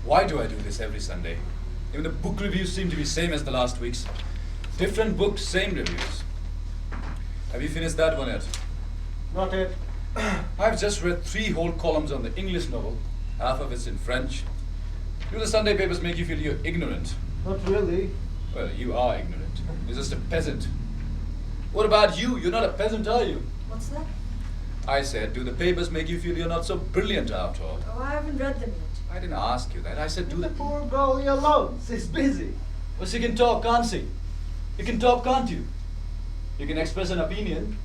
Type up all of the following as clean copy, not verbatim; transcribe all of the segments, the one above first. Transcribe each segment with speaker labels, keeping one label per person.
Speaker 1: Why do I do this every Sunday? Even the book reviews seem to be same as the last week's. Different books, same reviews. Have you finished that one yet?
Speaker 2: Not yet.
Speaker 1: I've just read 3 whole columns on the English novel. Half of it's in French. Do the Sunday papers make you feel you're ignorant?
Speaker 2: Not really.
Speaker 1: Well, you are ignorant. You're just a peasant. What about you? You're not a peasant, are you?
Speaker 3: What's that?
Speaker 1: I said, do the papers make you feel you're not so brilliant after all?
Speaker 3: Oh, I haven't read them yet.
Speaker 1: I didn't ask you that. I said, do
Speaker 2: The
Speaker 1: the...
Speaker 2: poor girl alone. She's busy.
Speaker 1: Well, she can talk, can't she? You can talk, can't you? You can express an opinion.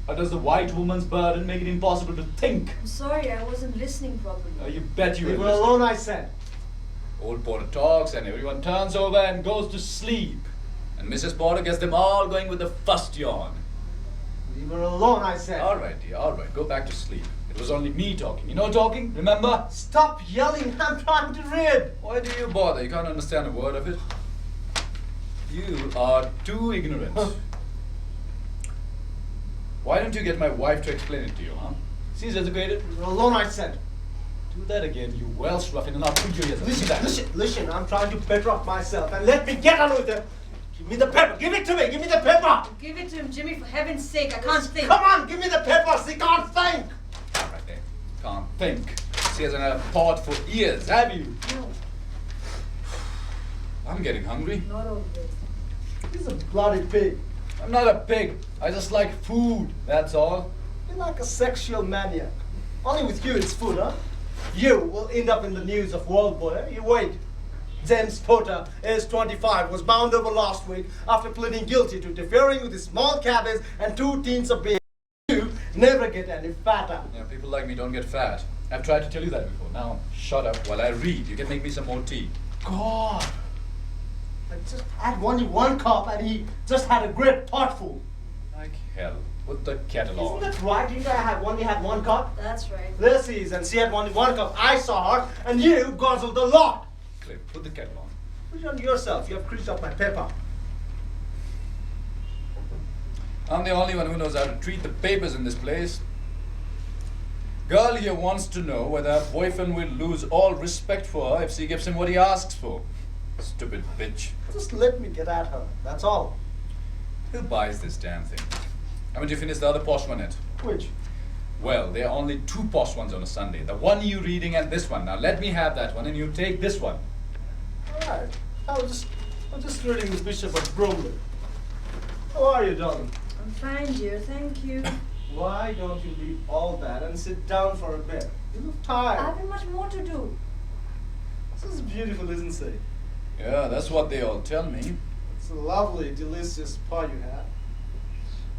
Speaker 1: Or does the white woman's burden make it impossible to think?
Speaker 3: I'm sorry, I wasn't listening properly.
Speaker 1: You bet you
Speaker 2: Leave
Speaker 1: were
Speaker 2: her
Speaker 1: listening.
Speaker 2: alone, I said.
Speaker 1: Old Porter talks and everyone turns over and goes to sleep. And Mrs. Porter gets them all going with a fussed yawn.
Speaker 2: Leave her alone, I said.
Speaker 1: All right, dear, all right. Go back to sleep. It was only me talking. You know talking? Remember?
Speaker 2: Stop yelling. I'm trying to read.
Speaker 1: Why do you bother? You can't understand a word of it. You are too ignorant. Why don't you get my wife to explain it to you, huh? She's educated.
Speaker 2: Leave her alone, I said.
Speaker 1: Do that again, you Welsh ruffian, and I'll put your ears out.
Speaker 2: Listen. I'm trying to better off myself and let me get on with it. Give me the paper. Give it to me. Give me the paper.
Speaker 3: Give it to him, Jimmy, for heaven's sake. I can't think.
Speaker 2: Come on, give me the paper. She can't think.
Speaker 1: All right, then. Can't think. She hasn't had a thought for years, have you?
Speaker 3: No,
Speaker 1: I'm getting hungry.
Speaker 3: not always.
Speaker 2: He's a bloody pig.
Speaker 1: I'm not a pig. I just like food, that's all.
Speaker 2: You're like a sexual maniac. Only with you it's food, huh? You will end up in the news of World War. You wait. James Porter, age 25, was bound over last week after pleading guilty to interfering with his small cabbage and 2 tins of beer. You never get any fatter.
Speaker 1: Yeah, people like me don't get fat. I've tried to tell you that before. Now, shut up while I read. You can make me some more tea.
Speaker 2: God! I just had only 1 cup and he just had a great potful.
Speaker 1: Like hell. Put the kettle on.
Speaker 2: Isn't that right? Didn't I only had 1 cup?
Speaker 3: That's right.
Speaker 2: This is, and she had only 1 cup. I saw her, and you guzzled a lot.
Speaker 1: Cliff, put the kettle on.
Speaker 2: Put it on yourself. You have creased up my paper.
Speaker 1: I'm the only one who knows how to treat the papers in this place. Girl here wants to know whether her boyfriend will lose all respect for her if she gives him what he asks for. Stupid bitch.
Speaker 2: Just let me get at her. That's all.
Speaker 1: Who buys this damn thing? Haven't you finished the other posh one yet?
Speaker 2: Which?
Speaker 1: Well, there are only 2 posh ones on a Sunday. The one you reading and this one. Now let me have that one and you take this one.
Speaker 2: All right. I was just reading the Bishop of Bromley. How are you, darling?
Speaker 3: I'm fine, dear. Thank you.
Speaker 2: Why don't you leave all that and sit down for a bit? You look
Speaker 3: I
Speaker 2: tired.
Speaker 3: haven't much more to do.
Speaker 2: This is beautiful, isn't it?
Speaker 1: Yeah, that's what they all tell me.
Speaker 2: It's a lovely, delicious paw you have.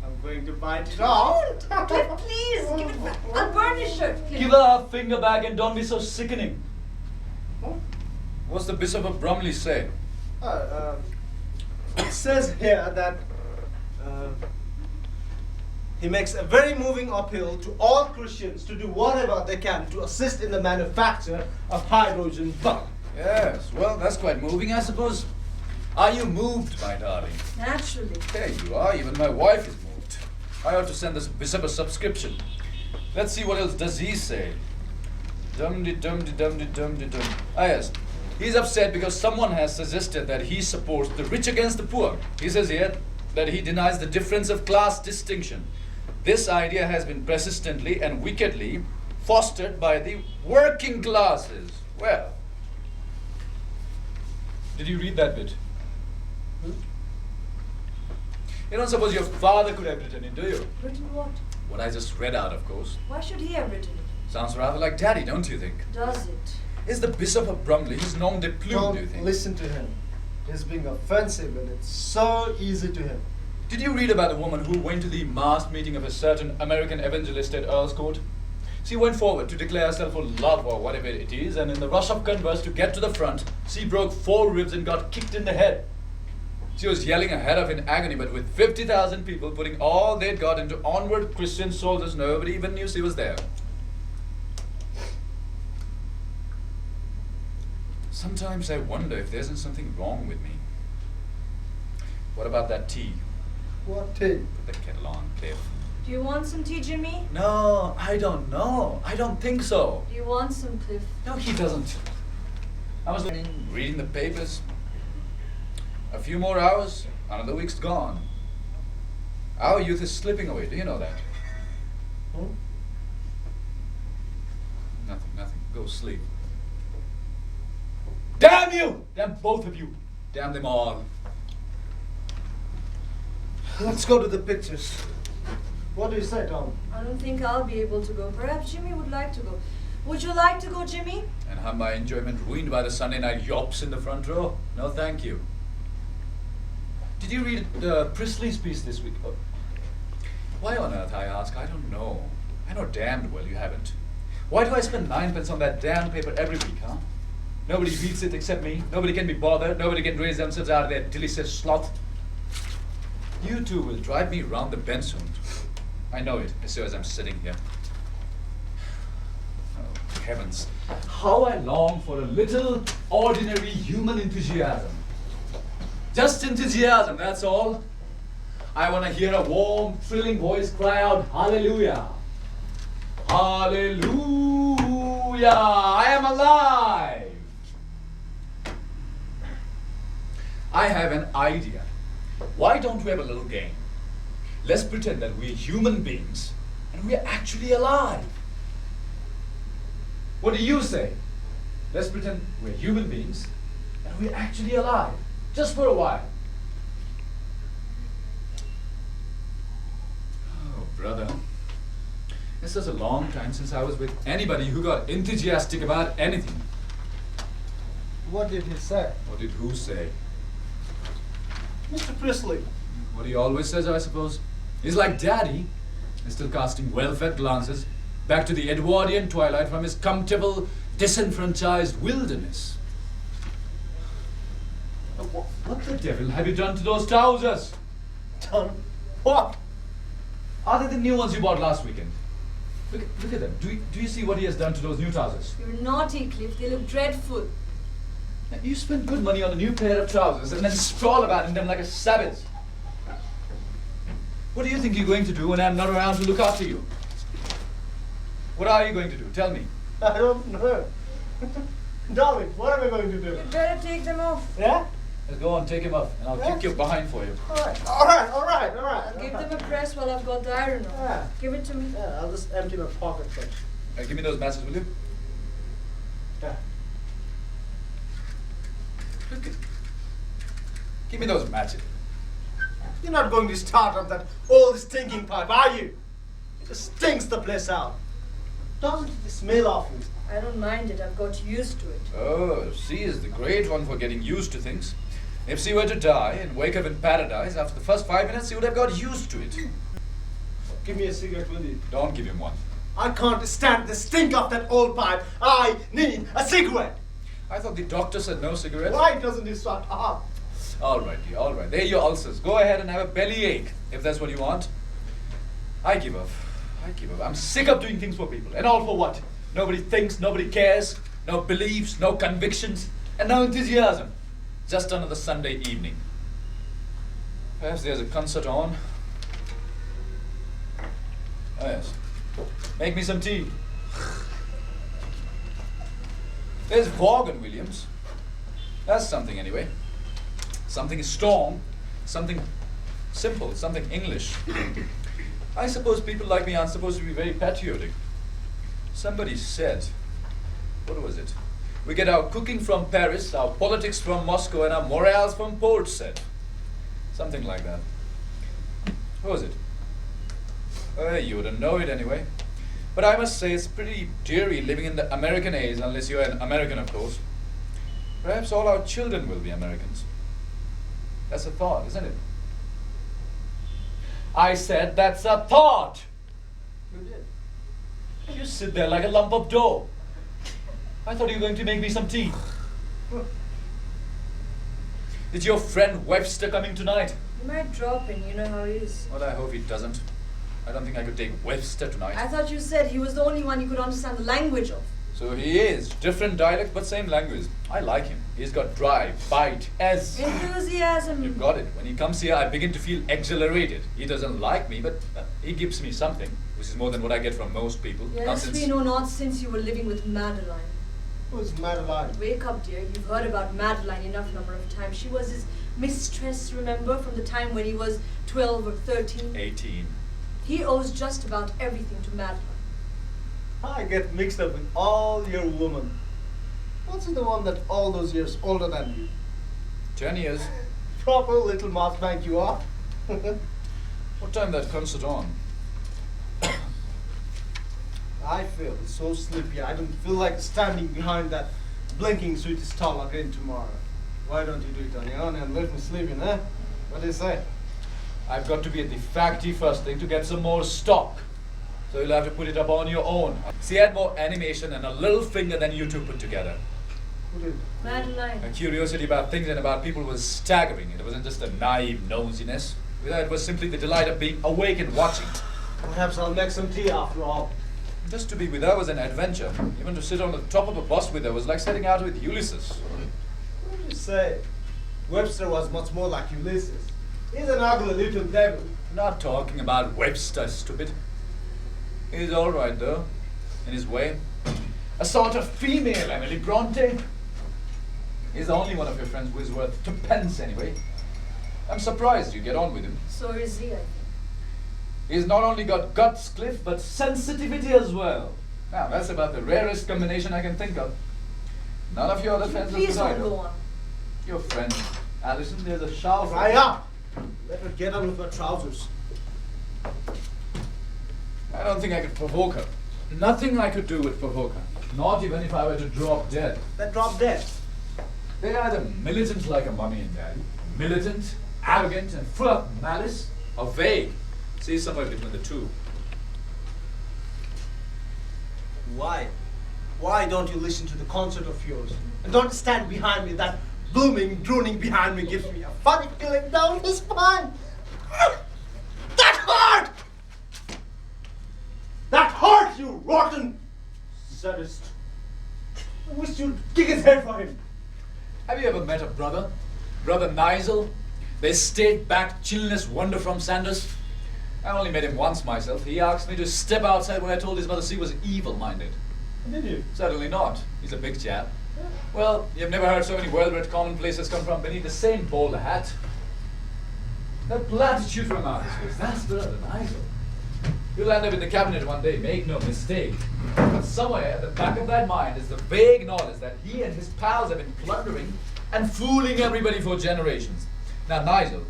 Speaker 2: I'm going to bite it off.
Speaker 3: Cliff, please, give it back. I'll burn your shirt, Cliff.
Speaker 1: Give her a finger back and don't be so sickening.
Speaker 2: Huh?
Speaker 1: What's the Bishop of Bromley say?
Speaker 2: It says here that he makes a very moving appeal to all Christians to do whatever they can to assist in the manufacture of hydrogen bomb.
Speaker 1: Yes, well, that's quite moving, I suppose. Are you moved, my darling?
Speaker 3: Naturally.
Speaker 1: There you are, even my wife is moved. I ought to send this Bishop a subscription. Let's see what else does he say. Dum-de-dum-de-dum-de-dum-de-dum. Ah, yes. He's upset because someone has suggested that he supports the rich against the poor. He says here that he denies the difference of class distinction. This idea has been persistently and wickedly fostered by the working classes. Well, did you read that bit? You don't suppose your father could have written it, do you?
Speaker 3: Written what?
Speaker 1: What I just read out, of course.
Speaker 3: Why should he have written it?
Speaker 1: Sounds rather like Daddy, don't you think?
Speaker 3: Does it?
Speaker 1: Is the Bishop of Bromley his nom de plume, do you
Speaker 2: Don't
Speaker 1: think?
Speaker 2: listen to him. He's being offensive and it's so easy to him.
Speaker 1: Did you read about a woman who went to the mass meeting of a certain American evangelist at Earl's Court? She went forward to declare herself for love or whatever it is, and in the rush of converse to get to the front, she broke 4 ribs and got kicked in the head. She was yelling her head off in agony, but with 50,000 people putting all they'd got into onward Christian soldiers, nobody even knew she was there. Sometimes I wonder if there isn't something wrong with me. What about that tea?
Speaker 2: What tea?
Speaker 1: Put the kettle on, Cliff.
Speaker 3: Do you want some tea, Jimmy?
Speaker 1: No, I don't know. I don't think so.
Speaker 3: Do you want some, Cliff?
Speaker 1: No, he doesn't. I was reading the papers. A few more hours, another week's gone. Our youth is slipping away, do you know that?
Speaker 2: Hmm?
Speaker 1: Nothing. Go sleep. Damn you! Damn both of you! Damn them all.
Speaker 2: Let's go to the pictures. What do you say, Tom?
Speaker 3: I don't think I'll be able to go. Perhaps Jimmy would like to go. Would you like to go, Jimmy?
Speaker 1: And have my enjoyment ruined by the Sunday night yops in the front row? No, thank you. Did you read Priestley's piece this week? Oh. Why on earth, I ask? I don't know. I know damned well you haven't. Why do I spend 9 pence on that damn paper every week, huh? Nobody reads it except me. Nobody can be bothered. Nobody can raise themselves out of their delicious sloth. You two will drive me round the bend soon. I know it, as soon as I'm sitting here. Oh, heavens. How I long for a little ordinary human enthusiasm. Just enthusiasm, that's all. I want to hear a warm, thrilling voice cry out, Hallelujah! Hallelujah! I am alive! I have an idea. Why don't we have a little game? Let's pretend that we're human beings and we're actually alive. What do you say? Let's pretend we're human beings and we're actually alive. Just for a while. Oh, brother. It's such a long time since I was with anybody who got enthusiastic about anything.
Speaker 2: What did he say?
Speaker 1: What did who say?
Speaker 2: Mr. Priestley.
Speaker 1: What he always says, I suppose. He's like Daddy. He's still casting well-fed glances back to the Edwardian twilight from his comfortable, disenfranchised wilderness. What the devil have you done to those trousers?
Speaker 2: Done? What?
Speaker 1: Are they the new ones you bought last weekend? Look at them. Do you see what he has done to those new trousers?
Speaker 3: You're naughty, Cliff. They look dreadful.
Speaker 1: Now, you spend good money on a new pair of trousers and then sprawl about in them like a savage. What do you think you're going to do when I'm not around to look after you? What are you going to do? Tell me.
Speaker 2: I don't know. Darling, what am I going to do?
Speaker 3: You'd better take them off.
Speaker 2: Yeah?
Speaker 1: Let's go on, take him up, and I'll kick your behind for you.
Speaker 2: Alright.
Speaker 3: I'll give them a press while I've got the iron on.
Speaker 2: Yeah.
Speaker 3: Give it to me.
Speaker 2: Yeah, I'll just empty my pocket first.
Speaker 1: Give me those matches, will you?
Speaker 2: Yeah.
Speaker 1: Give me those matches.
Speaker 2: You're not going to start up that old stinking pipe, are you? It just stinks the place out. Doesn't it smell awful?
Speaker 3: I don't mind it. I've got used to it.
Speaker 1: Oh, C is the great one for getting used to things. If C were to die and wake up in paradise, after the first 5 minutes, he would have got used to it.
Speaker 2: Give me a cigarette, will you?
Speaker 1: Don't give him one.
Speaker 2: I can't stand the stink of that old pipe. I need a cigarette.
Speaker 1: I thought the doctor said no cigarettes.
Speaker 2: Why doesn't he start up?
Speaker 1: All right, dear, all right. There are your ulcers. Go ahead and have a bellyache, if that's what you want. I give up. I'm sick of doing things for people. And all for what? Nobody thinks, nobody cares, no beliefs, no convictions, and no enthusiasm. Just another Sunday evening. Perhaps there's a concert on. Oh yes. Make me some tea. There's Vaughan Williams. That's something anyway. Something strong, something simple, something English. I suppose people like me aren't supposed to be very patriotic. Somebody said, what was it? We get our cooking from Paris, our politics from Moscow, and our morals from Port Said. Something like that. Who was it? You wouldn't know it anyway. But I must say it's pretty dreary living in the American age, unless you're an American, of course. Perhaps all our children will be Americans. That's a thought, isn't it? I said that's a thought!
Speaker 2: You did.
Speaker 1: You sit there like a lump of dough. I thought you were going to make me some tea. Is your friend Webster coming tonight?
Speaker 3: He might drop in. You know how he is.
Speaker 1: Well, I hope he doesn't. I don't think I could take Webster tonight.
Speaker 3: I thought you said he was the only one you could understand the language of.
Speaker 1: So he is. Different dialect, but same language. I like him. He's got drive, bite, as...
Speaker 3: Enthusiasm.
Speaker 1: You've got it. When he comes here, I begin to feel exhilarated. He doesn't like me, but he gives me something, which is more than what I get from most people.
Speaker 3: Yes, we know, not since you were living with Madeline.
Speaker 2: Who's Madeline?
Speaker 3: Wake up, dear. You've heard about Madeline enough number of times. She was his mistress, remember, from the time when he was 12 or 13?
Speaker 1: 18.
Speaker 3: He owes just about everything to Madeline.
Speaker 2: I get mixed up with all your women. What's the one that's all those years older than you?
Speaker 1: 10 years.
Speaker 2: Proper little mountebank you are.
Speaker 1: What time that concert on?
Speaker 2: I feel so sleepy. I don't feel like standing behind that blinking sweet stall again tomorrow. Why don't you do it on your own and let me sleep in, eh? What do you say?
Speaker 1: I've got to be at the factory first thing to get some more stock. So you'll have to put it up on your own. See, I had more animation and a little finger than you two put together.
Speaker 2: Who did?
Speaker 3: Madeline.
Speaker 1: My curiosity about things and about people was staggering. It wasn't just a naive nosiness. It was simply the delight of being awake and watching.
Speaker 2: Perhaps I'll make some tea after all.
Speaker 1: Just to be with her was an adventure. Even to sit on the top of a bus with her was like setting out with Ulysses.
Speaker 2: What did you say? Webster was much more like Ulysses. He's an ugly little devil.
Speaker 1: Not talking about Webster, stupid. He's all right, though, in his way. A sort of female Emily Bronte. He's the only one of your friends who is worth 2 pence anyway. I'm surprised you get on with him.
Speaker 3: So is he, I think.
Speaker 1: He's not only got guts, Cliff, but sensitivity as well. Now, that's about the rarest combination I can think of. None of your other friends are
Speaker 3: Please
Speaker 1: good
Speaker 3: don't
Speaker 1: either.
Speaker 3: go on.
Speaker 1: Your friend, Alison, there's a shower.
Speaker 2: Dry up! Let her get on with her trousers.
Speaker 1: I don't think I could provoke her. Nothing I could do would provoke her. Not even if I were to drop dead.
Speaker 2: Then drop dead.
Speaker 1: They're either militant like a mummy and daddy, militant, arrogant, and full of malice, or vague. See, somewhere between the two.
Speaker 2: Why? Why don't you listen to the concert of yours? And don't stand behind me. That booming, droning behind me gives me a funny feeling down the spine. That hurt! That hurt, you rotten sadist. I wish you'd kick his head for him.
Speaker 1: Have you ever met a brother? Brother Nigel? The state-backed chinless wonder from Sanders? I only met him once myself. He asked me to step outside when I told his mother she was evil-minded.
Speaker 2: Did you?
Speaker 1: Certainly not. He's a big chap. Well, you've never heard so many well-read commonplaces come from beneath the same bowler hat. That platitude from artist was that's Brother Nigel. You'll end up in the cabinet one day, make no mistake. But somewhere at the back of that mind is the vague knowledge that he and his pals have been plundering and fooling everybody for generations. Now, Nigel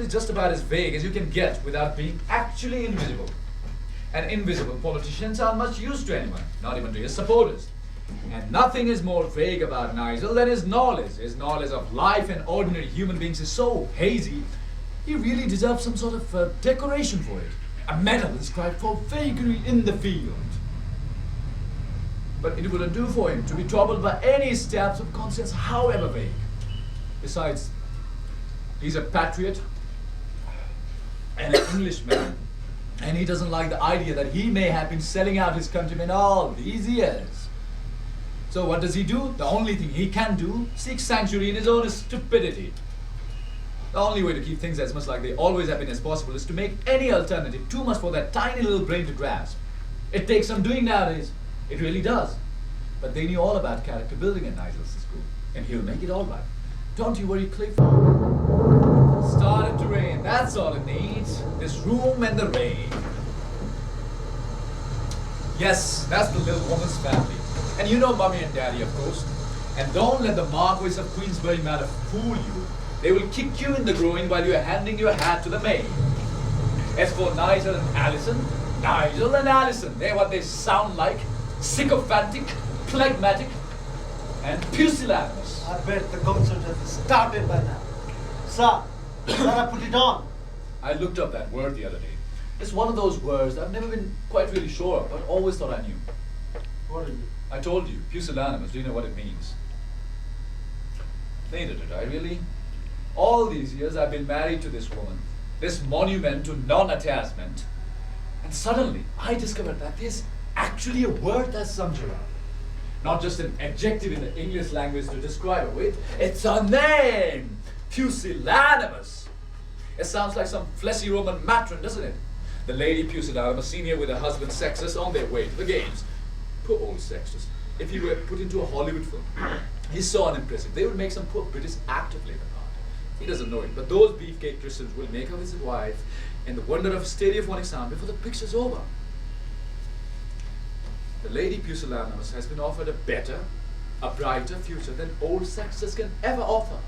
Speaker 1: is just about as vague as you can get without being actually invisible. And invisible politicians aren't much use to anyone, not even to his supporters. And nothing is more vague about Nigel than his knowledge. His knowledge of life and ordinary human beings is so hazy, he really deserves some sort of decoration for it. A medal inscribed for vagary in the field. But it wouldn't do for him to be troubled by any stabs of conscience, however vague. Besides, he's a patriot and an Englishman, and he doesn't like the idea that he may have been selling out his countrymen all these years. So what does he do? The only thing he can do, seek sanctuary in his own stupidity. The only way to keep things as much like they always have been as possible is to make any alternative too much for that tiny little brain to grasp. It takes some doing nowadays. It really does. But they knew all about character building at Nigel's school, and he'll make it all right. Don't you worry, Cliff. Started to rain. That's all it needs. This room and the rain. Yes, that's the little woman's family. And you know Mummy and Daddy, of course. And don't let the Marquis of Queensberry matter fool you. They will kick you in the groin while you are handing your hat to the maid. As for Nigel and Alison, they're what they sound like. Sycophantic, phlegmatic, and pusillanimous.
Speaker 2: I bet the concert has started by now. Sir, shall I put it on?
Speaker 1: I looked up that word the other day. It's one of those words that I've never been quite really sure of, but always thought I knew.
Speaker 2: What is it?
Speaker 1: I told you, pusillanimous. Do you know what it means? Neither did I, really. All these years I've been married to this woman, this monument to non-attachment, and suddenly I discovered that there's actually a word that sums her up. Not just an adjective in the English language to describe her with, it's a name! Pusillanimous! It sounds like some fleshy Roman matron, doesn't it? The lady Pusillanimous, senior with her husband Sextus, on their way to the games. Poor old Sextus. if he were put into a Hollywood film, he's so unimpressive. They would make some poor British actor play the part. He doesn't know it, but those beefcake Christians will make her his wife in the wonder of stereophonic sound before the picture's over. The lady pusillanimous has been offered a better, a brighter future than old sexes can ever offer.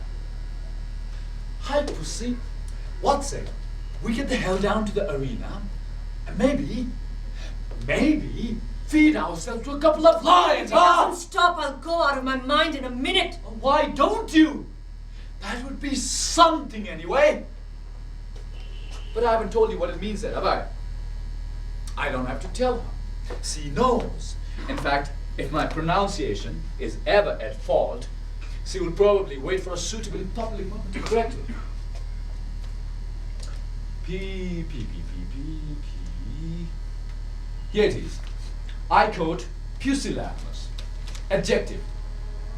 Speaker 1: Hi, pussy. What say? We get the hell down to the arena and maybe feed ourselves to a couple of lions,
Speaker 3: If it doesn't stop, I'll go out of my mind in a minute.
Speaker 1: Why don't you? That would be something anyway. But I haven't told you what it means yet, have I? I don't have to tell her. She knows. In fact, if my pronunciation is ever at fault, she will probably wait for a suitably public moment to correct it. P. Here it is. I quote, pusillanimous. Adjective,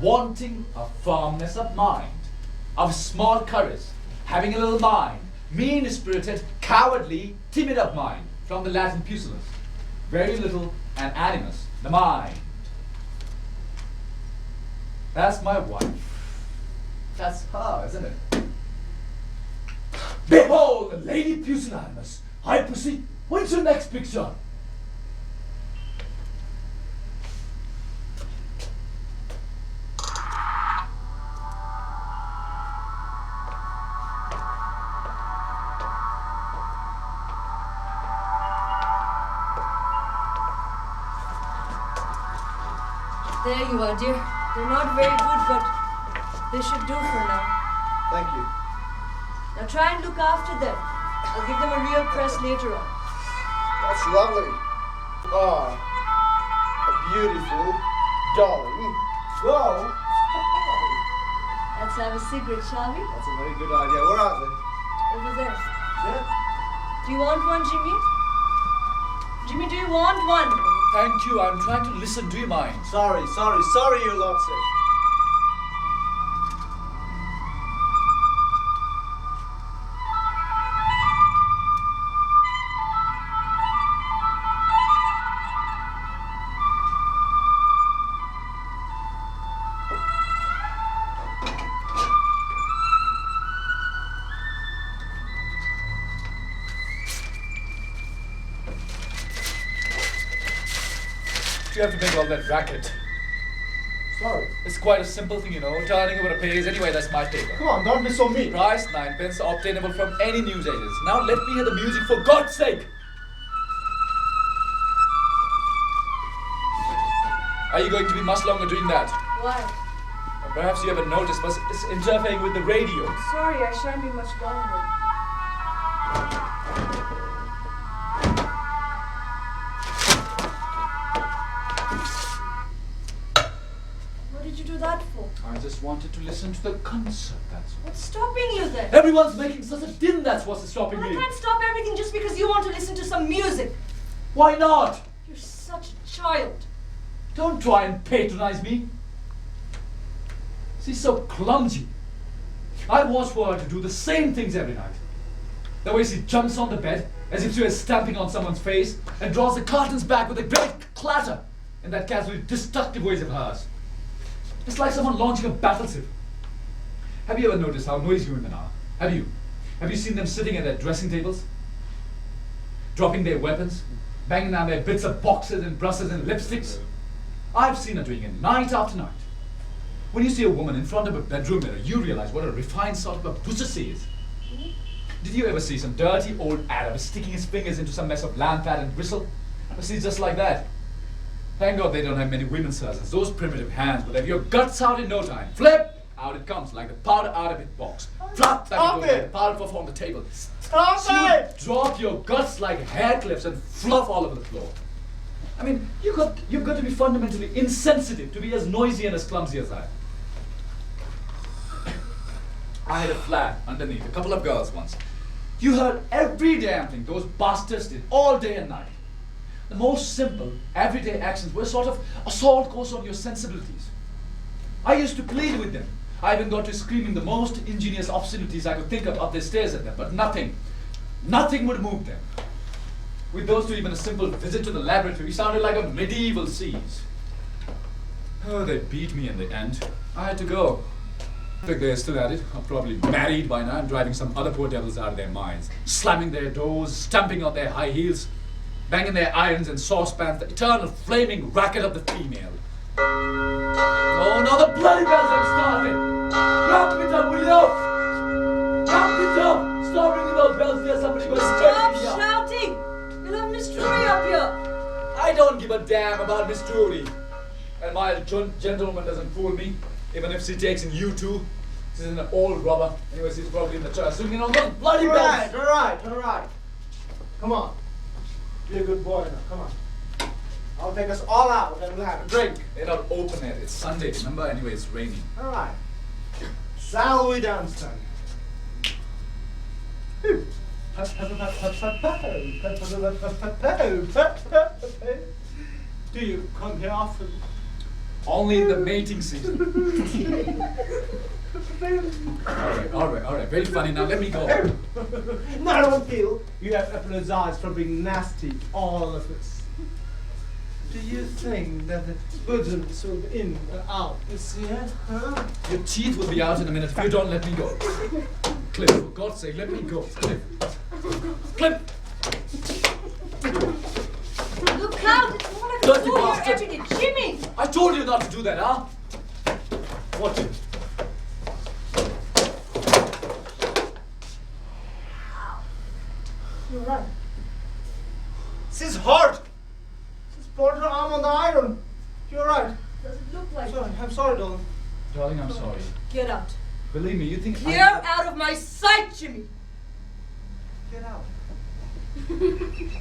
Speaker 1: wanting a firmness of mind, of small courage, having a little mind, mean-spirited, cowardly, timid of mind, from the Latin pusillanimous. Very little and animus, the mind. That's my wife. That's her, isn't it? Behold the lady pusillanimous. Hi, pussy. When's your next picture?
Speaker 3: There you are, dear. They're not very good, but they should do for now.
Speaker 2: Thank you.
Speaker 3: Now try and look after them. I'll give them a real press later on.
Speaker 2: That's lovely. Ah, a beautiful, darling girl.
Speaker 3: Let's have a cigarette, shall we?
Speaker 2: That's a very good idea. Where are they?
Speaker 3: Over there.
Speaker 2: There?
Speaker 3: Do you want one, Jimmy? Jimmy, do you want one?
Speaker 1: Thank you. I'm trying to listen. Do you mind?
Speaker 2: Sorry, Your Lordship.
Speaker 1: You have to make all that racket.
Speaker 2: Sorry.
Speaker 1: It's quite a simple thing, you know. Turning over a page. Anyway, that's my paper.
Speaker 2: Come on, don't be so mean.
Speaker 1: Price 9 pence, obtainable from any newsagents. Now let me hear the music for God's sake! Are you going to be much longer doing that?
Speaker 3: Why?
Speaker 1: Or perhaps you haven't noticed, but it's interfering with the radio.
Speaker 3: Sorry, I shan't be much longer. What did you do that for?
Speaker 1: I just wanted to listen to the concert, that's all.
Speaker 3: What's stopping you then?
Speaker 1: Everyone's making such a din, that's what's stopping
Speaker 3: Well, I
Speaker 1: me.
Speaker 3: can't stop everything just because you want to listen to some music.
Speaker 1: Why not?
Speaker 3: You're such a child.
Speaker 1: Don't try and patronize me. She's so clumsy. I watch for her to do the same things every night. The way she jumps on the bed as if she was stamping on someone's face and draws the curtains back with a great clatter in that casually destructive ways of hers. It's like someone launching a battleship. Have you ever noticed how noisy women are? Have you? Have you seen them sitting at their dressing tables? Dropping their weapons? Banging down their bits of boxes and brushes and lipsticks? I've seen her doing it night after night. When you see a woman in front of a bedroom mirror, you realize what a refined sort of a butcher she is. Did you ever see some dirty old Arab sticking his fingers into some mess of lamb fat and gristle? Well, she's just like that. Thank God they don't have many women's surgeons. Those primitive hands will have your guts out in no time. Flip! Out it comes like the powder out of its box. Flop! Back it goes like the powder puff on the table.
Speaker 2: Stop
Speaker 1: She
Speaker 2: it!
Speaker 1: would drop your guts like hair clips and fluff all over the floor. I mean, you've got to be fundamentally insensitive to be as noisy and as clumsy as I. I had a flat underneath a couple of girls once. You heard every damn thing those bastards did all day and night. The most simple, everyday actions were a sort of assault course on your sensibilities. I used to plead with them. I even got to screaming the most ingenious obscenities I could think of up the stairs at them, but nothing would move them. With those two, even a simple visit to the laboratory sounded like a medieval siege. Oh, they beat me in the end. I had to go. I think they're still at it. I'm probably married by now and driving some other poor devils out of their minds. Slamming their doors, stamping on their high heels, banging their irons and saucepans, the eternal flaming racket of the female. Oh, now the bloody bells have started! Wrap it up, will you? Wrap it up! Stop ringing those bells, there's somebody going to
Speaker 3: Stop
Speaker 1: me up.
Speaker 3: shouting! You'll have Miss Drury up here!
Speaker 1: I don't give a damn about Miss Drury. And my gentlewoman doesn't fool me, even if she takes in you two. She's an old robber. Anyway, she's probably in the church swinging on those bloody bells.
Speaker 2: All right. Come on. Be a good boy now, come on. I'll take us all out and we'll have a drink.
Speaker 1: They're not open yet. It's Sunday, remember? Anyway, it's raining.
Speaker 2: All right. Shall we dance then? Do you come here often?
Speaker 1: Only in the mating season. All right. Very funny. Now let me go.
Speaker 2: No, I don't feel you have apologized for being nasty, all of us. Do you think that the buttons will be in and out this year? Huh?
Speaker 1: Your teeth will be out in a minute if you don't let me go. Cliff, for God's sake, let me go. Cliff.
Speaker 3: Look out! It's one of
Speaker 1: Dirty
Speaker 3: you
Speaker 1: bastard.
Speaker 3: every day. Jimmy!
Speaker 1: I told you not to do that, huh? Watch it.
Speaker 2: You're right. She's hurt. She's put her arm on the iron. You're right.
Speaker 3: Does it look like
Speaker 2: Sorry, I'm sorry, darling.
Speaker 1: Darling, I'm sorry.
Speaker 3: Get out.
Speaker 1: Believe me, you think
Speaker 3: Clear out of my sight, Jimmy!
Speaker 2: Get out. It's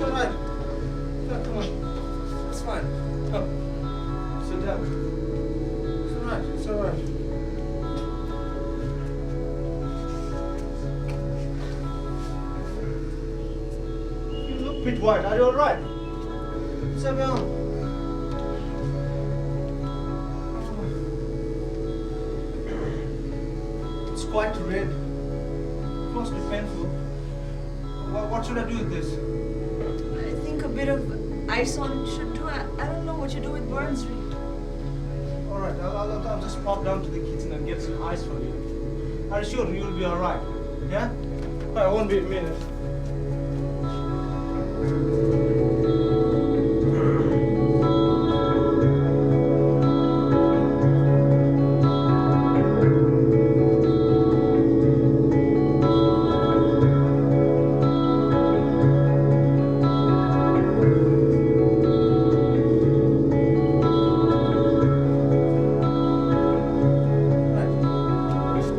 Speaker 2: all right. Yeah, come on. It's fine. Come. Sit down. It's all right. It's all right. You look a bit white. Are you all right? Sit down. It's quite red. It must be painful. What should I do with this?
Speaker 3: I think a bit of ice on it should do. I don't know what you do with burns, really.
Speaker 2: All right, I'll just pop down to the kitchen and get some ice for you. Are you sure you'll be all right? Yeah? I won't be a minute.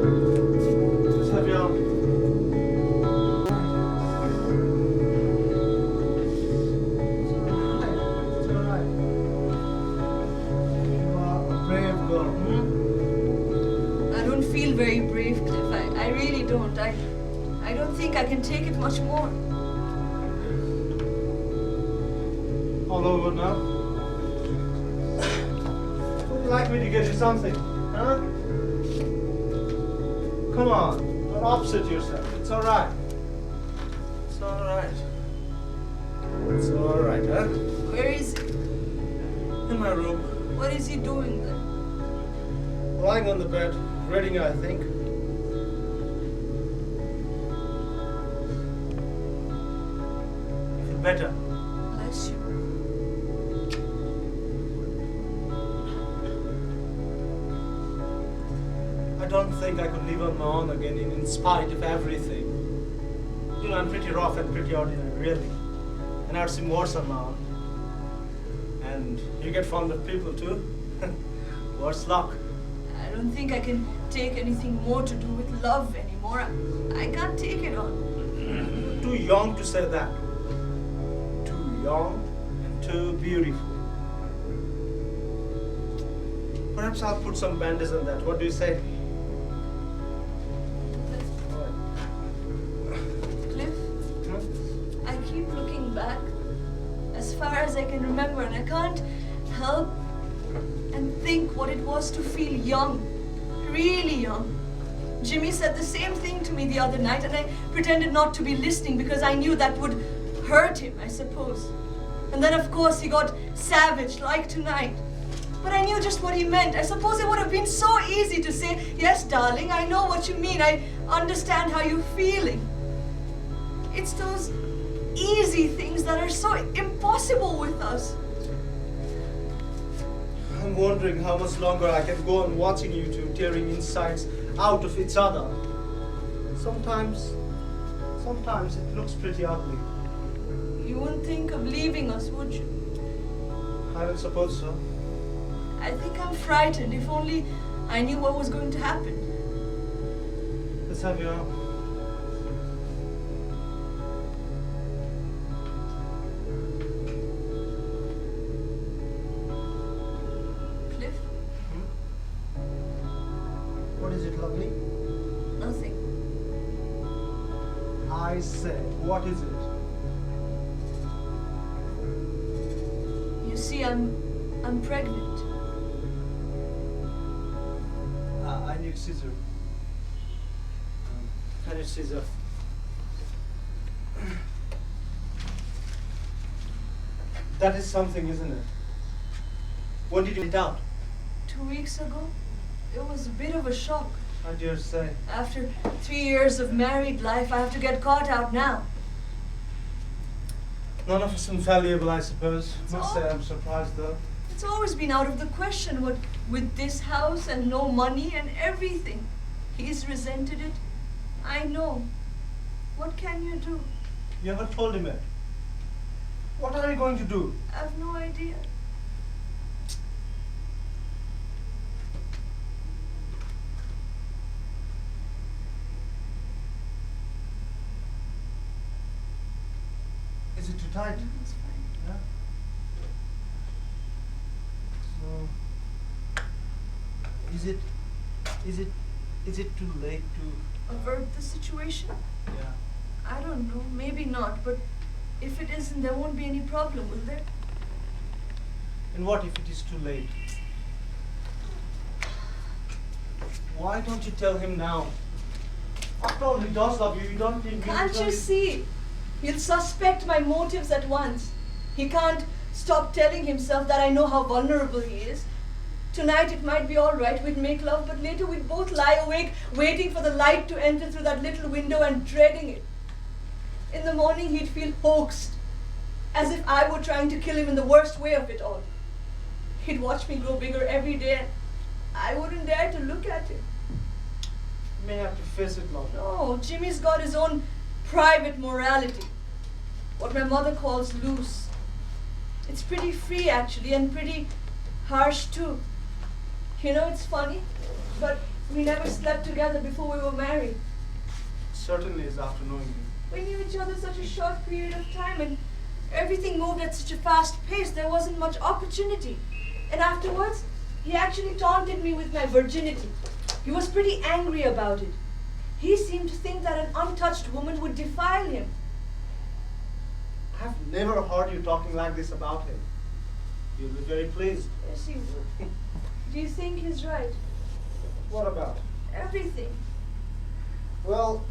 Speaker 2: Just have your It's all right. You are a brave girl,
Speaker 3: I don't feel very brave, Cliff. I really don't. I don't think I can take it much more.
Speaker 2: All over now. Would you like me to get you something? Huh? Come on, don't upset yourself. It's all right. It's all right. It's all right, huh?
Speaker 3: Where is he?
Speaker 2: In my room,
Speaker 3: What is he doing then?
Speaker 2: lying on the bed, reading, I think. You feel better?
Speaker 3: Bless you.
Speaker 2: I don't think I could live on my own again in spite of everything. You know, I'm pretty rough and pretty ordinary, really. And I've seen worse on my own. And you get fond of people too? Worse luck.
Speaker 3: I don't think I can take anything more to do with love anymore. I can't take it on.
Speaker 2: You're too young to say that. Too young and too beautiful. Perhaps I'll put some bandages on that. What do you say?
Speaker 3: Cliff,
Speaker 2: Huh?
Speaker 3: I keep looking back as far as I can remember, and I can't help and think what it was to feel young, really young. Jimmy said the same thing to me the other night, and I pretended not to be listening because I knew that would hurt him, I suppose. And then of course he got savage, like tonight. But I knew just what he meant. I suppose it would have been so easy to say, yes, darling, I know what you mean. I understand how you're feeling. It's those easy things that are so impossible with us.
Speaker 2: I'm wondering how much longer I can go on watching you two tearing insides out of each other. Sometimes it looks pretty ugly.
Speaker 3: You wouldn't think of leaving us, would you?
Speaker 2: I don't suppose so.
Speaker 3: I think I'm frightened. If only I knew what was going to happen.
Speaker 2: Let's have your arm.
Speaker 3: Cliff?
Speaker 2: What is it, lovely?
Speaker 3: Nothing.
Speaker 2: I said, what is it?
Speaker 3: You see, I'm pregnant.
Speaker 2: I need scissor. I need scissor. That is something, isn't it? When did you get out?
Speaker 3: 2 weeks ago. It was a bit of a shock.
Speaker 2: I dare say.
Speaker 3: After 3 years of married life, I have to get caught out now.
Speaker 2: None of us infallible, I suppose.
Speaker 3: It's
Speaker 2: Must say I'm surprised though.
Speaker 3: It's always been out of the question, what with this house and no money and everything. He's resented it. I know. What can you do?
Speaker 2: You haven't told him yet. What are you going to do?
Speaker 3: I have no idea.
Speaker 2: Is it too tight?
Speaker 3: It's fine.
Speaker 2: Yeah. So, is it too late to?
Speaker 3: Avert the situation?
Speaker 2: Yeah.
Speaker 3: I don't know. Maybe not. But if it isn't, there won't be any problem, will there?
Speaker 2: And what if it is too late? Why don't you tell him now? After all, he does love you. You don't need me to
Speaker 3: Can't
Speaker 2: tell
Speaker 3: you see? He'll suspect my motives at once. He can't stop telling himself that I know how vulnerable he is. Tonight it might be all right, we'd make love, but later we'd both lie awake, waiting for the light to enter through that little window and dreading it. In the morning he'd feel hoaxed, as if I were trying to kill him in the worst way of it all. He'd watch me grow bigger every day, and I wouldn't dare to look at him.
Speaker 2: You may have to face it, love.
Speaker 3: No, Jimmy's got his own private morality. What my mother calls loose. It's pretty free actually, and pretty harsh too. You know, it's funny, but we never slept together before we were married.
Speaker 2: Certainly is after knowing you.
Speaker 3: We knew each other such a short period of time, and everything moved at such a fast pace, there wasn't much opportunity. And afterwards, he actually taunted me with my virginity. He was pretty angry about it. He seemed to think that an untouched woman would defile him.
Speaker 2: I've never heard you talking like this about him. You'll be very pleased.
Speaker 3: Yes, he would. Do you think he's right?
Speaker 2: What about?
Speaker 3: Everything.
Speaker 2: Well,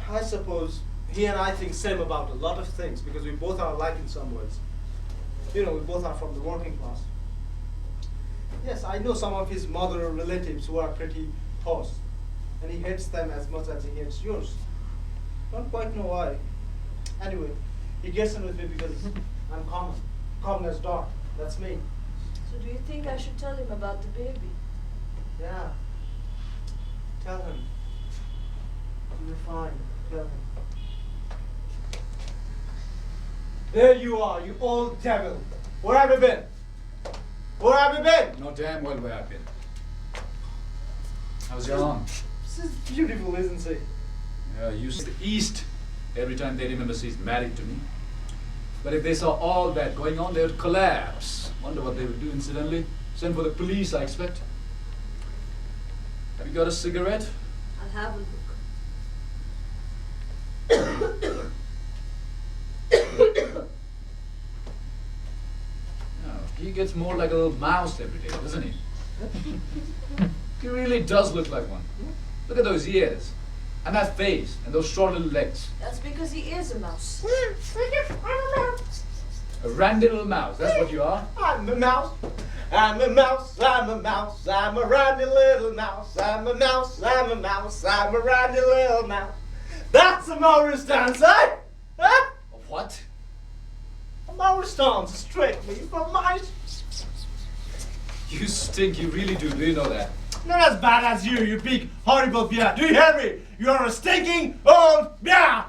Speaker 2: I suppose he and I think same about a lot of things because we both are alike in some ways. You know, we both are from the working class. Yes, I know some of his mother relatives who are pretty posh, and he hates them as much as he hates yours. Don't quite know why. Anyway, he gets in with me because I'm common. Common as dark. That's me.
Speaker 3: So do you think I should tell him about the baby?
Speaker 2: Yeah. Tell him. You're fine. Tell him. There you are, you old devil. Where have you been? Where have you been?
Speaker 1: No damn well where I've been. How's your arm?
Speaker 2: This is beautiful, isn't it?
Speaker 1: Yeah, you see the East every time they remember she's married to me. But if they saw all that going on, they would collapse. Wonder what they would do incidentally. Send for the police, I expect. Have you got a cigarette?
Speaker 3: I'll have a look.
Speaker 1: No, he gets more like a little mouse every day, doesn't he? He really does look like one. Look at those ears, and that face, and those short little legs.
Speaker 3: That's because he is a mouse.
Speaker 1: A randy little mouse, that's what you are.
Speaker 2: I'm a mouse. I'm a mouse, I'm a mouse, I'm a randy little mouse. I'm a mouse, I'm a mouse, I'm a randy little mouse. That's a Maurice dance, eh? Huh?
Speaker 1: A what?
Speaker 2: A Maurice dance, strictly from mice.
Speaker 1: You stink, you really do you know that?
Speaker 2: Not as bad as you big horrible bear. Do you hear me? You're a stinking old bear.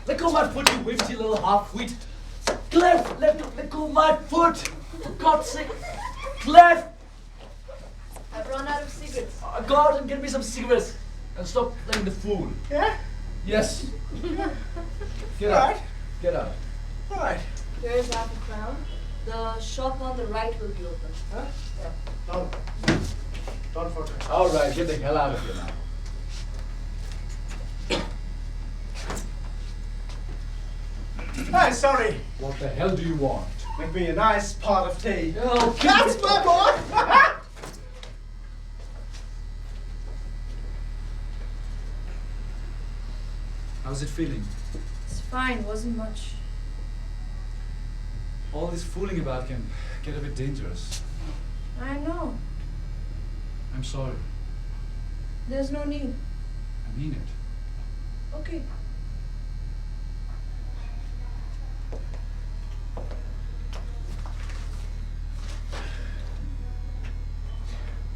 Speaker 1: Let go of my foot, you wifty little half-wit. Cliff, let go of my foot. For God's sake. Cliff!
Speaker 3: I've run out of cigarettes.
Speaker 1: Go out and get me some cigarettes. And stop playing the fool.
Speaker 2: Yeah?
Speaker 1: Yes. Get
Speaker 2: All
Speaker 1: out.
Speaker 2: right.
Speaker 1: Get out.
Speaker 2: All right.
Speaker 3: Here's half a crown. The shop on the right will be open.
Speaker 2: Huh?
Speaker 3: Yeah.
Speaker 2: Don't forget.
Speaker 1: All right, get the hell out of here now.
Speaker 2: Hey, sorry.
Speaker 1: What the hell do you want?
Speaker 2: Make me a nice pot of tea.
Speaker 1: Oh,
Speaker 2: That's my boy!
Speaker 1: How's it feeling?
Speaker 3: It's fine, wasn't much.
Speaker 1: All this fooling about can get a bit dangerous.
Speaker 3: I know.
Speaker 1: I'm sorry.
Speaker 3: There's no need.
Speaker 1: I mean it.
Speaker 3: Okay.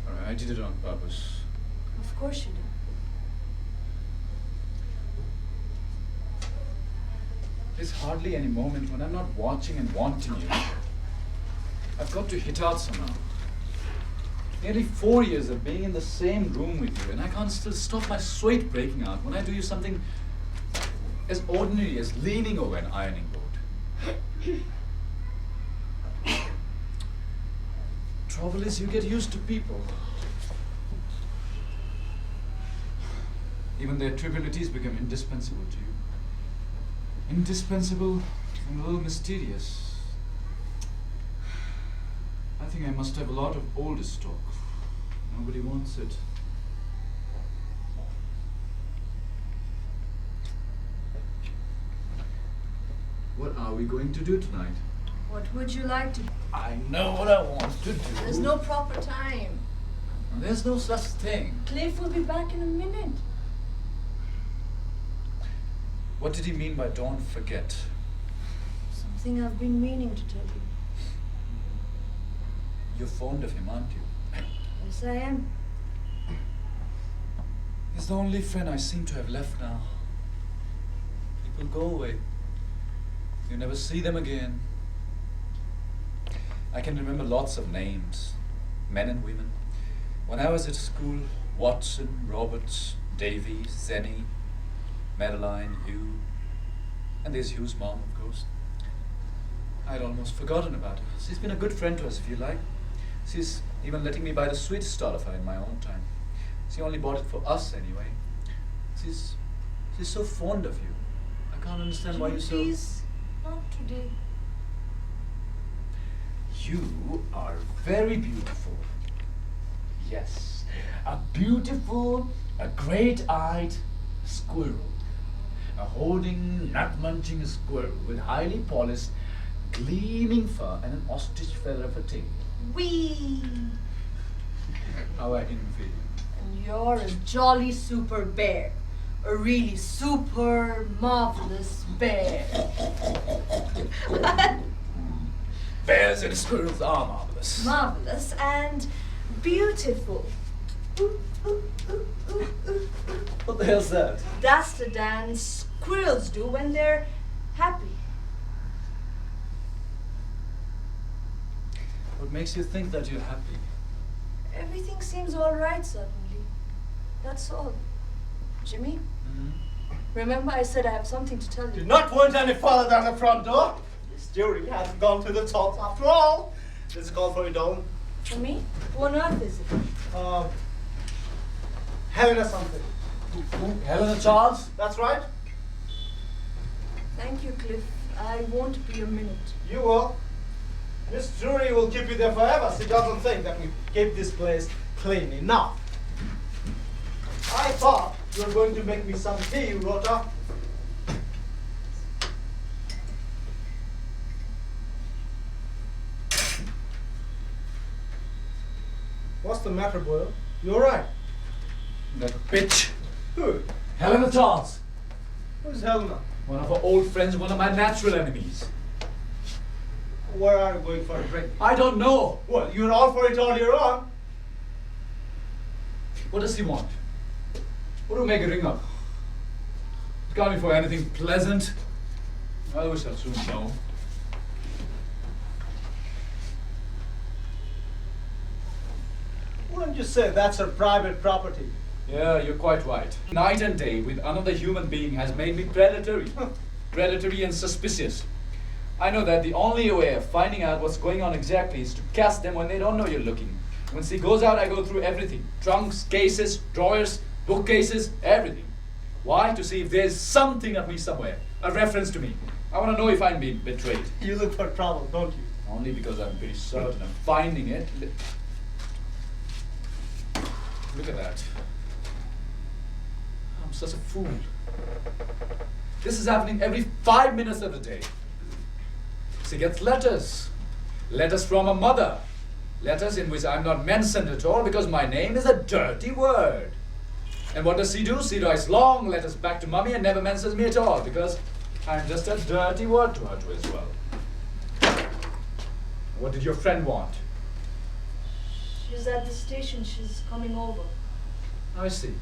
Speaker 1: Alright, I did it on purpose.
Speaker 3: Of course you did.
Speaker 1: There's hardly any moment when I'm not watching and wanting you. I've got to hit out somehow. Nearly 4 years of being in the same room with you, and I can't still stop my sweat breaking out when I do something as ordinary as leaning over an ironing board. Trouble is, you get used to people. Even their trivialities become indispensable to you. Indispensable and a little mysterious. I think I must have a lot of older stock. Nobody wants it. What are we going to do tonight?
Speaker 3: What would you like to do?
Speaker 1: I know what I want to do.
Speaker 3: There's no proper time.
Speaker 1: There's no such thing.
Speaker 3: Cliff will be back in a minute.
Speaker 1: What did he mean by don't forget?
Speaker 3: Something I've been meaning to tell you.
Speaker 1: You're fond of him, aren't you?
Speaker 3: Yes, I am.
Speaker 1: He's the only friend I seem to have left now. People go away. You never see them again. I can remember lots of names, men and women. When I was at school, Watson, Roberts, Davies, Zenny, Madeline, Hugh, and there's Hugh's mom, of course. I'd almost forgotten about her. She's been a good friend to us, if you like. She's even letting me buy the sweetest start of her in my own time. She only bought it for us, anyway. She's so fond of you. I can't understand why you're so...
Speaker 3: Please, not today.
Speaker 1: You are very beautiful. Yes, a beautiful, a great-eyed squirrel. A holding, nut-munching squirrel with highly polished, gleaming fur and an ostrich feather for tail.
Speaker 3: Whee!
Speaker 1: How I envy you.
Speaker 3: And you're a jolly super bear. A really super marvelous bear.
Speaker 1: Bears and squirrels are marvelous.
Speaker 3: Marvelous and beautiful.
Speaker 1: What the hell's that?
Speaker 3: That's the dance squirrels do when they're happy.
Speaker 1: What makes you think that you're happy?
Speaker 3: Everything seems all right suddenly. That's all. Jimmy, remember I said I have something to tell
Speaker 2: Do
Speaker 3: you.
Speaker 2: not went any further than the front door. This jury hasn't gone to the top after all. This is a call for you, Dolan.
Speaker 3: For me? Who on earth is it?
Speaker 2: Helena something.
Speaker 1: Helena Charles?
Speaker 2: That's right.
Speaker 3: Thank you, Cliff. I won't be a minute.
Speaker 2: You will. This jury will keep you there forever. She doesn't think that we keep this place clean enough. I thought you were going to make me some tea, Rota. the matter, Boyle? You're right.
Speaker 1: That bitch.
Speaker 2: Who?
Speaker 1: Helena Charles.
Speaker 2: Who's Helena?
Speaker 1: One of our old friends, one of my natural enemies.
Speaker 2: Where are you going for a drink?
Speaker 1: I don't know.
Speaker 2: Well, you're all for it on your own.
Speaker 1: What does he want? What do we make a ring up? It can't be for anything pleasant. Well, we shall soon know.
Speaker 2: Wouldn't you say that's her private property?
Speaker 1: Yeah, you're quite right. Night and day with another human being has made me predatory. Predatory and suspicious. I know that the only way of finding out what's going on exactly is to catch them when they don't know you're looking. When she goes out, I go through everything. Trunks, cases, drawers, bookcases, everything. Why? To see if there's something of me somewhere. A reference to me. I want to know if I'm being betrayed.
Speaker 2: You look for trouble, don't you?
Speaker 1: Only because I'm pretty certain of finding it. Look at that. I'm such a fool. This is happening every 5 minutes of the day. She gets letters. Letters from a mother. Letters in which I'm not mentioned at all because my name is a dirty word. And what does she do? She writes long letters back to mummy and never mentions me at all because I'm just a dirty word to her too as well. What did your friend want?
Speaker 3: She's at the station. She's coming over.
Speaker 1: I see.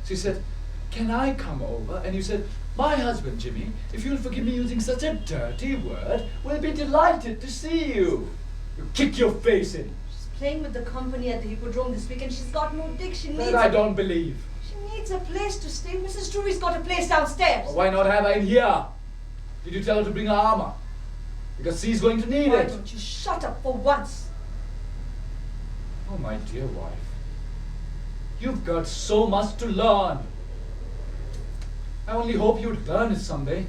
Speaker 1: She said, can I come over? And you said, my husband, Jimmy, if you'll forgive me using such a dirty word, will be delighted to see you. You kick your face in.
Speaker 3: She's playing with the company at the Hippodrome this weekend. She's got no dick. She needs.
Speaker 1: That I don't believe.
Speaker 3: She needs a place to stay. Mrs. Drury's got a place downstairs.
Speaker 1: Well, why not have her in here? Did you tell her to bring her armor? Because she's going to need
Speaker 3: Why
Speaker 1: it.
Speaker 3: don't you shut up for once?
Speaker 1: Oh, my dear wife. You've got so much to learn. I only hope you'd learn it someday.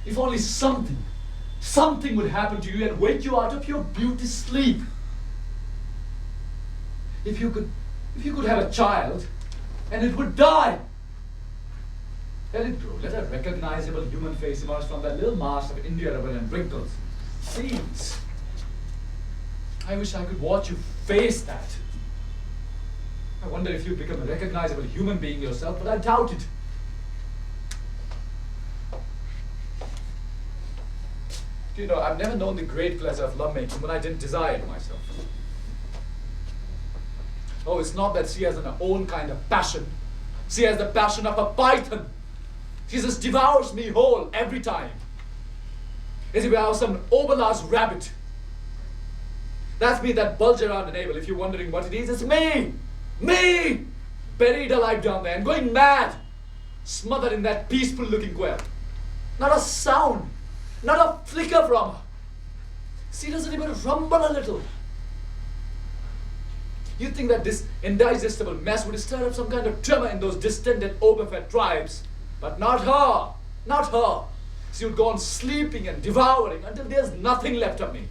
Speaker 1: If only something would happen to you and wake you out of your beauty sleep. If you could have a child and it would die. Let it grow. Let a recognizable human face emerge from that little mask of India rubber and wrinkles. Seeds. I wish I could watch you face that. I wonder if you'd become a recognizable human being yourself, but I doubt it. Do you know, I've never known the great pleasure of lovemaking when I didn't desire it myself. Oh, it's not that she has her own kind of passion. She has the passion of a python. She just devours me whole every time. As if I was some overlarge rabbit. That's me, that bulge around the navel. If you're wondering what it is, it's me! Me! Buried alive down there and going mad. Smothered in that peaceful looking quail. Not a sound. Not a flicker from her. She doesn't even rumble a little. You'd think that this indigestible mess would stir up some kind of tremor in those distended, overfed tribes. But not her. Not her. She would go on sleeping and devouring until there's nothing left of me.